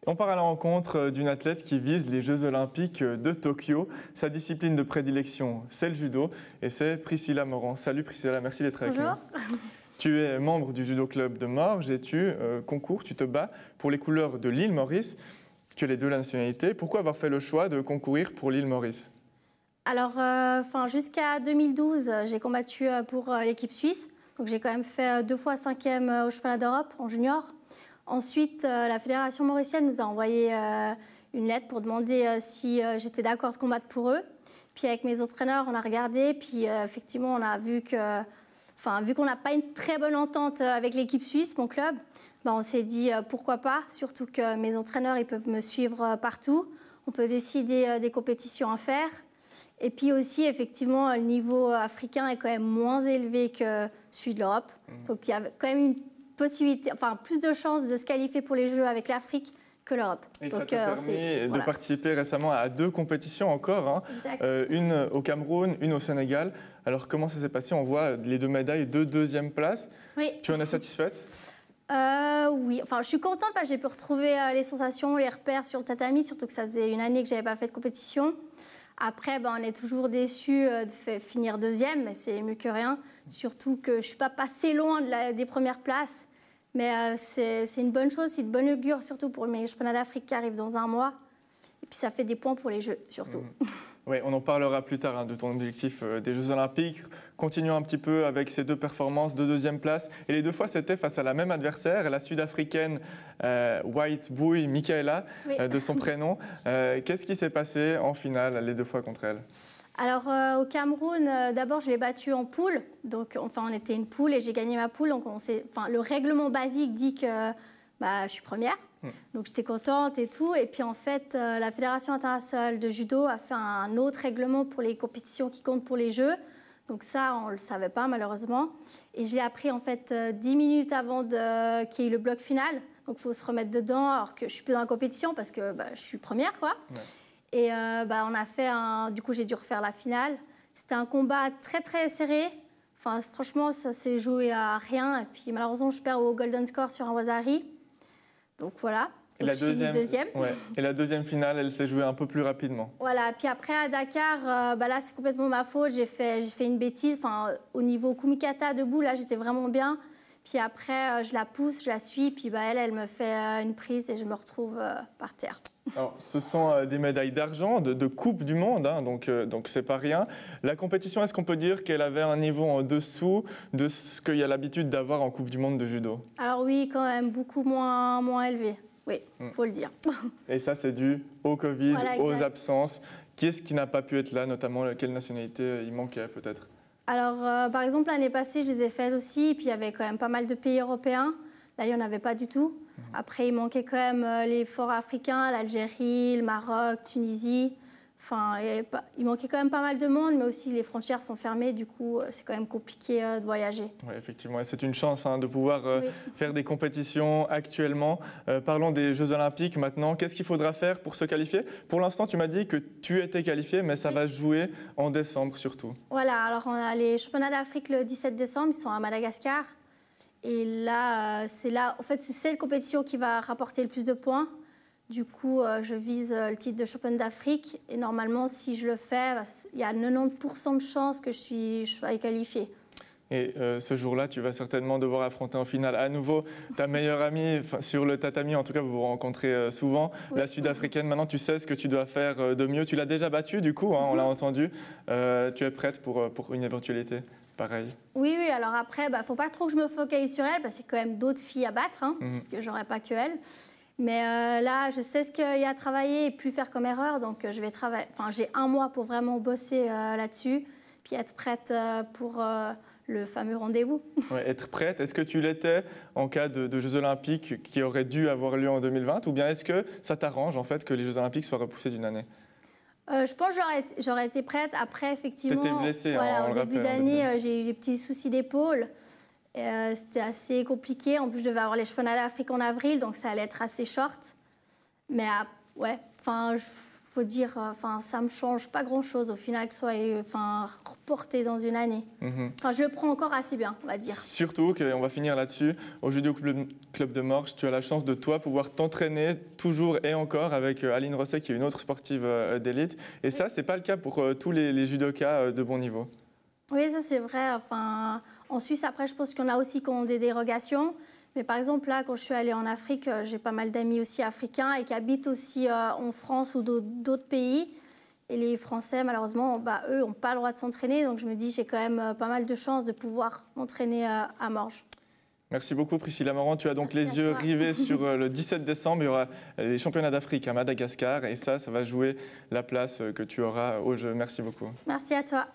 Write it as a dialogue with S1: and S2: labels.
S1: On part à la rencontre d'une athlète qui vise les Jeux Olympiques de Tokyo. Sa discipline de prédilection, c'est le judo, et c'est Priscilla Morand. Salut Priscilla, merci d'être avec nous.
S2: Bonjour.
S1: Tu es membre du judo club de Morges et tu concours, tu te bats pour les couleurs de l'île Maurice. Tu as les deux nationalités. Pourquoi avoir fait le choix de concourir pour l'île Maurice?
S2: Alors, jusqu'à 2012, j'ai combattu pour l'équipe suisse. Donc, j'ai quand même fait 2 fois 5e au championnat d'Europe en junior. Ensuite, la fédération mauricienne nous a envoyé une lettre pour demander si j'étais d'accord de combattre pour eux. Puis avec mes entraîneurs, on a regardé. Puis effectivement, on a vu que, vu qu'on n'a pas une très bonne entente avec l'équipe suisse, mon club, on s'est dit pourquoi pas. Surtout que mes entraîneurs, ils peuvent me suivre partout. On peut décider des compétitions à faire. Et puis aussi, effectivement, le niveau africain est quand même moins élevé que celui de l'Europe. Donc il y a quand même une possibilité, plus de chances de se qualifier pour les Jeux avec l'Afrique que l'Europe.
S1: Et donc, ça t'a permis de participer récemment à 2 compétitions encore, hein. Une au Cameroun, une au Sénégal. Alors comment ça s'est passé? On voit les 2 médailles de 2e place.
S2: Oui.
S1: Tu en es satisfaite?
S2: Oui, je suis contente parce que j'ai pu retrouver les sensations, les repères sur le tatami, surtout que ça faisait une année que je n'avais pas fait de compétition. Après, on est toujours déçus de finir 2e, mais c'est mieux que rien. Surtout que je ne suis pas passée loin des premières places. Mais c'est une bonne chose, c'est de bonne augure, surtout pour mes championnats d'Afrique qui arrivent dans 1 mois. Et puis ça fait des points pour les Jeux, surtout.
S1: Oui, on en parlera plus tard de ton objectif des Jeux Olympiques. Continuons un petit peu avec ces 2 performances de 2e place. Et les 2 fois, c'était face à la même adversaire, la Sud-Africaine White Bui Michaela, oui. De son prénom. Qu'est-ce qui s'est passé en finale les 2 fois contre elle?
S2: Alors, au Cameroun, d'abord, je l'ai battue en poule. Donc, on était une poule et j'ai gagné ma poule. Donc, le règlement basique dit que je suis première. Donc, j'étais contente et tout. Et puis, en fait, la Fédération internationale de judo a fait un autre règlement pour les compétitions qui comptent pour les Jeux. Donc, ça, on ne le savait pas, malheureusement. Et je l'ai appris, en fait, 10 minutes avant qu'il y ait eu le bloc final. Donc, il faut se remettre dedans, alors que je ne suis plus dans la compétition parce que je suis première, quoi. Ouais. Et on a fait du coup, j'ai dû refaire la finale. C'était un combat très, très serré. Franchement, ça s'est joué à rien. Et puis, malheureusement, je perds au golden score sur un Wazari. Donc, voilà. Donc, je finis 2e.
S1: Ouais. Et la 2e finale, elle s'est jouée un peu plus rapidement.
S2: Voilà. Puis après, à Dakar, là, c'est complètement ma faute. J'ai fait une bêtise. Au niveau kumikata, debout, là, j'étais vraiment bien. Puis après, je la pousse, je la suis. Puis elle me fait une prise et je me retrouve par terre.
S1: Alors, ce sont des médailles d'argent, de Coupe du Monde, hein, donc c'est pas rien. La compétition, est-ce qu'on peut dire qu'elle avait un niveau en dessous de ce qu'il y a l'habitude d'avoir en Coupe du Monde de judo?
S2: Alors oui, quand même, beaucoup moins élevé. Oui, faut le dire.
S1: Et ça, c'est dû au Covid,
S2: voilà,
S1: aux absences. Qui est-ce qui n'a pas pu être là, notamment quelle nationalité il manquait peut-être?
S2: Alors, par exemple, l'année passée, je les ai faites aussi, et puis il y avait quand même pas mal de pays européens. Là, il n'y en avait pas du tout. Après, il manquait quand même les forts africains, l'Algérie, le Maroc, Tunisie. Il manquait quand même pas mal de monde, mais aussi les frontières sont fermées. Du coup, c'est quand même compliqué de voyager.
S1: Oui, effectivement. Et c'est une chance de pouvoir faire des compétitions actuellement. Parlons des Jeux Olympiques maintenant. Qu'est-ce qu'il faudra faire pour se qualifier? Pour l'instant, tu m'as dit que tu étais qualifiée, mais ça va se jouer en décembre surtout. Voilà.
S2: Alors, on a les championnats d'Afrique le 17 décembre. Ils sont à Madagascar. Et là, en fait, c'est cette compétition qui va rapporter le plus de points. Du coup, je vise le titre de championne d'Afrique. Et normalement, si je le fais, il y a 90% de chances que je sois qualifiée.
S1: Et ce jour-là, tu vas certainement devoir affronter en finale à nouveau ta meilleure amie sur le tatami. En tout cas, vous vous rencontrez souvent, oui. La Sud-Africaine. Maintenant, tu sais ce que tu dois faire de mieux. Tu l'as déjà battue, du coup, on l'a entendu. Tu es prête pour une éventualité pareille?
S2: Oui. Alors après, faut pas trop que je me focalise sur elle, parce qu'il y a quand même d'autres filles à battre, parce que j'aurais pas que elle. Mais là, je sais ce qu'il y a à travailler et plus faire comme erreur. Donc, je vais travailler. J'ai 1 mois pour vraiment bosser là-dessus, puis être prête pour le fameux rendez-vous.
S1: Ouais, être prête. Est-ce que tu l'étais en cas de Jeux Olympiques qui auraient dû avoir lieu en 2020, ou bien est-ce que ça t'arrange en fait que les Jeux Olympiques soient repoussés d'une année?
S2: Je pense que j'aurais été prête. Après, effectivement,
S1: t'étais blessée,
S2: au début d'année, j'ai eu des petits soucis d'épaule. C'était assez compliqué. En plus, je devais avoir les championnats d'Afrique en avril, donc ça allait être assez short. Mais faut dire, ça me change pas grand-chose au final que ce soit reporté dans une année. Je le prends encore assez bien, on va dire.
S1: Surtout qu'on va finir là-dessus. Au Judo Club de Morges, tu as la chance de toi pouvoir t'entraîner toujours et encore avec Aline Rosset, qui est une autre sportive d'élite. Et ça, c'est pas le cas pour tous les judokas de bon niveau.
S2: Oui, ça c'est vrai. En Suisse, après, je pense qu'on a aussi des dérogations. Mais par exemple, là, quand je suis allée en Afrique, j'ai pas mal d'amis aussi africains et qui habitent aussi en France ou d'autres pays. Et les Français, malheureusement, eux, n'ont pas le droit de s'entraîner. Donc je me dis, j'ai quand même pas mal de chances de pouvoir m'entraîner à Morges.
S1: Merci beaucoup Priscilla Morand. Tu as donc les yeux rivés sur le 17 décembre. Il y aura les championnats d'Afrique à Madagascar. Et ça va jouer la place que tu auras au jeu. Merci beaucoup.
S2: Merci à toi.